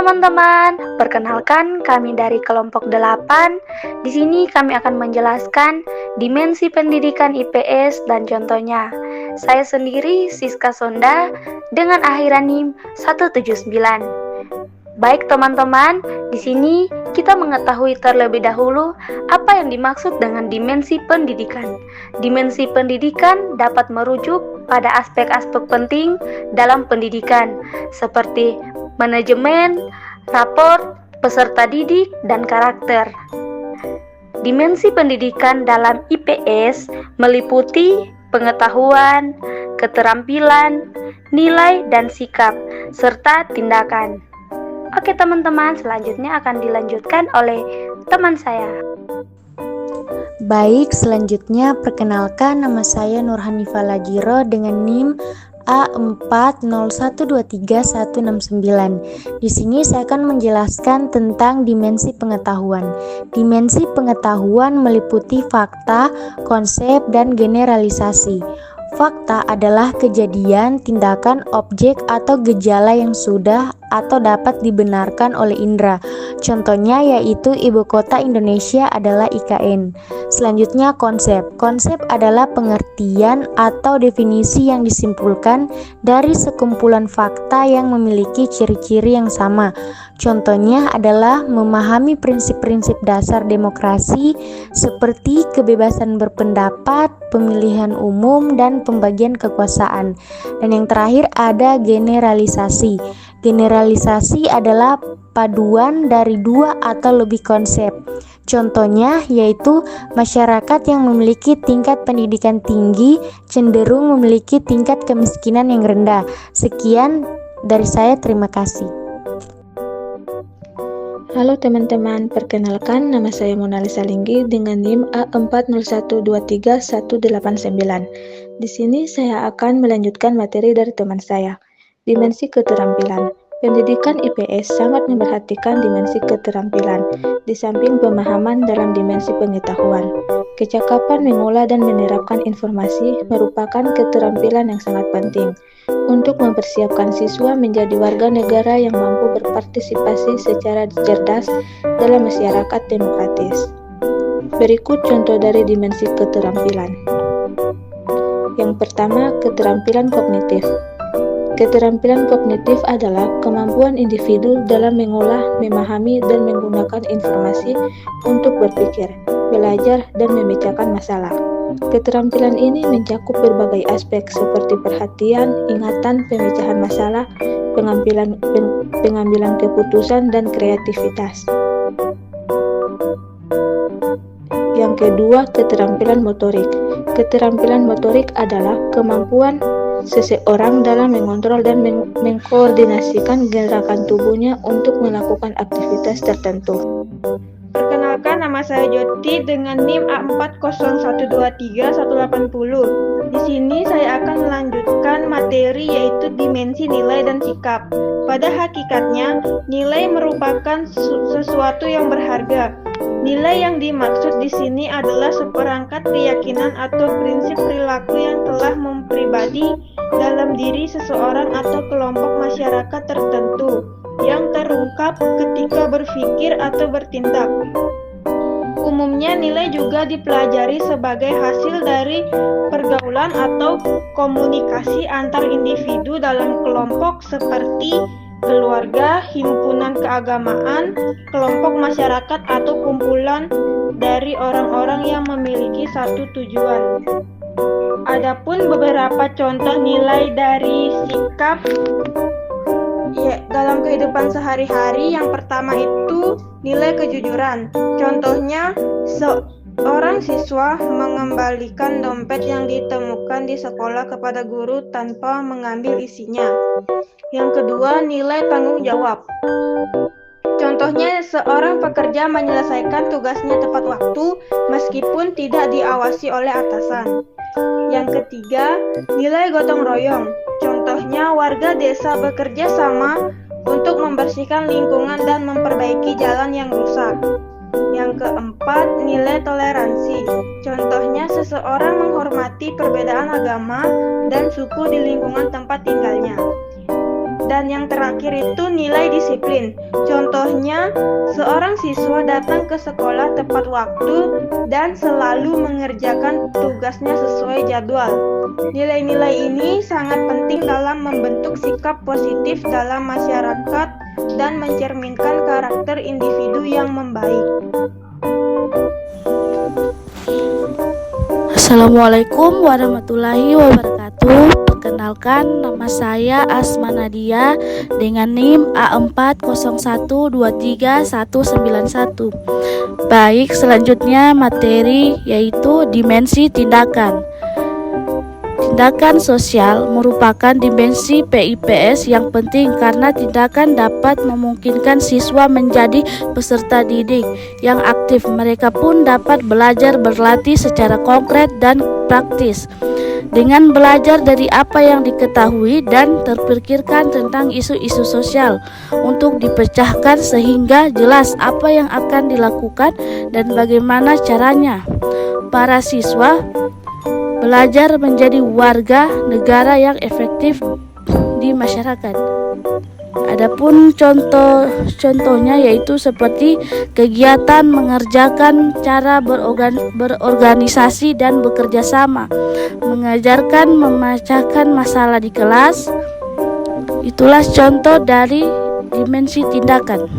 teman-teman, perkenalkan kami dari kelompok 8. Di sini kami akan menjelaskan dimensi pendidikan IPS dan contohnya. Saya sendiri Siska Sonda dengan akhiran NIM 179. Baik teman-teman, di sini kita mengetahui terlebih dahulu apa yang dimaksud dengan dimensi pendidikan. Dimensi pendidikan dapat merujuk pada aspek-aspek penting dalam pendidikan, seperti manajemen, raport, peserta didik, dan karakter. Dimensi pendidikan dalam IPS meliputi pengetahuan, keterampilan, nilai, dan sikap, serta tindakan. Oke teman-teman, selanjutnya akan dilanjutkan oleh teman saya. Baik, selanjutnya perkenalkan nama saya Nurhanifah Lagiro dengan NIM A401231169. Di sini saya akan menjelaskan tentang dimensi pengetahuan. Dimensi pengetahuan meliputi fakta, konsep, dan generalisasi. Fakta adalah kejadian, tindakan, objek, atau gejala yang sudah atau dapat dibenarkan oleh indera. Contohnya yaitu ibu kota Indonesia adalah IKN. Selanjutnya konsep. Konsep adalah pengertian atau definisi yang disimpulkan dari sekumpulan fakta yang memiliki ciri-ciri yang sama. Contohnya adalah memahami prinsip-prinsip dasar demokrasi seperti kebebasan berpendapat, pemilihan umum, dan pembagian kekuasaan. Dan yang terakhir ada generalisasi. Generalisasi adalah paduan dari dua atau lebih konsep. Contohnya yaitu masyarakat yang memiliki tingkat pendidikan tinggi cenderung memiliki tingkat kemiskinan yang rendah. Sekian dari saya, terima kasih. Halo teman-teman, perkenalkan nama saya Monalisa Linggi dengan NIM A401231189. Di sini saya akan melanjutkan materi dari teman saya. Dimensi keterampilan. Pendidikan IPS sangat memperhatikan dimensi keterampilan, di samping pemahaman dalam dimensi pengetahuan. Kecakapan mengolah dan menerapkan informasi merupakan keterampilan yang sangat penting untuk mempersiapkan siswa menjadi warga negara yang mampu berpartisipasi secara cerdas dalam masyarakat demokratis. Berikut contoh dari dimensi keterampilan. Yang pertama, keterampilan kognitif. Keterampilan kognitif adalah kemampuan individu dalam mengolah, memahami, dan menggunakan informasi untuk berpikir, belajar, dan memecahkan masalah. Keterampilan ini mencakup berbagai aspek seperti perhatian, ingatan, pemecahan masalah, pengambilan keputusan, dan kreativitas. Yang kedua, keterampilan motorik. Keterampilan motorik adalah kemampuan seseorang dalam mengontrol dan mengkoordinasikan gerakan tubuhnya untuk melakukan aktivitas tertentu. Perkenalkan, nama saya Joti dengan NIM A401231180. Di sini saya akan melanjutkan materi yaitu dimensi nilai dan sikap. Pada hakikatnya, nilai merupakan sesuatu yang berharga. Nilai yang dimaksud di sini adalah seperangkat keyakinan atau prinsip perilaku yang telah mempribadi dalam diri seseorang atau kelompok masyarakat tertentu yang terungkap ketika berpikir atau bertindak. Umumnya nilai juga dipelajari sebagai hasil dari pergaulan atau komunikasi antar individu dalam kelompok seperti keluarga, himpunan keagamaan, kelompok masyarakat, atau kumpulan dari orang-orang yang memiliki satu tujuan. Adapun beberapa contoh nilai dari sikap dalam kehidupan sehari-hari, yang pertama itu nilai kejujuran. Contohnya, seorang siswa mengembalikan dompet yang ditemukan di sekolah kepada guru tanpa mengambil isinya. Yang kedua, nilai tanggung jawab. Contohnya, seorang pekerja menyelesaikan tugasnya tepat waktu meskipun tidak diawasi oleh atasan. Yang ketiga, nilai gotong royong. Contohnya, warga desa bekerja sama untuk membersihkan lingkungan dan memperbaiki jalan yang rusak. Yang keempat, nilai toleransi. Contohnya, seseorang menghormati perbedaan agama dan suku di lingkungan tempat tinggalnya. Dan yang terakhir itu nilai disiplin. Contohnya, seorang siswa datang ke sekolah tepat waktu dan selalu mengerjakan tugasnya sesuai jadwal. Nilai-nilai ini sangat penting dalam membentuk sikap positif dalam masyarakat dan mencerminkan karakter individu yang membaik. Assalamualaikum warahmatullahi wabarakatuh. Perkenalkan, nama saya Asma Nadia dengan NIM A401239191. Baik, selanjutnya materi yaitu dimensi tindakan. Tindakan sosial merupakan dimensi PIPS yang penting karena tindakan dapat memungkinkan siswa menjadi peserta didik yang aktif. Mereka pun dapat belajar berlatih secara konkret dan praktis dengan belajar dari apa yang diketahui dan terpikirkan tentang isu-isu sosial untuk dipecahkan sehingga jelas apa yang akan dilakukan dan bagaimana caranya. Para siswa belajar menjadi warga negara yang efektif di masyarakat. Adapun contohnya yaitu seperti kegiatan mengerjakan cara berorganisasi dan bekerja sama, mengajarkan memecahkan masalah di kelas. Itulah contoh dari dimensi tindakan.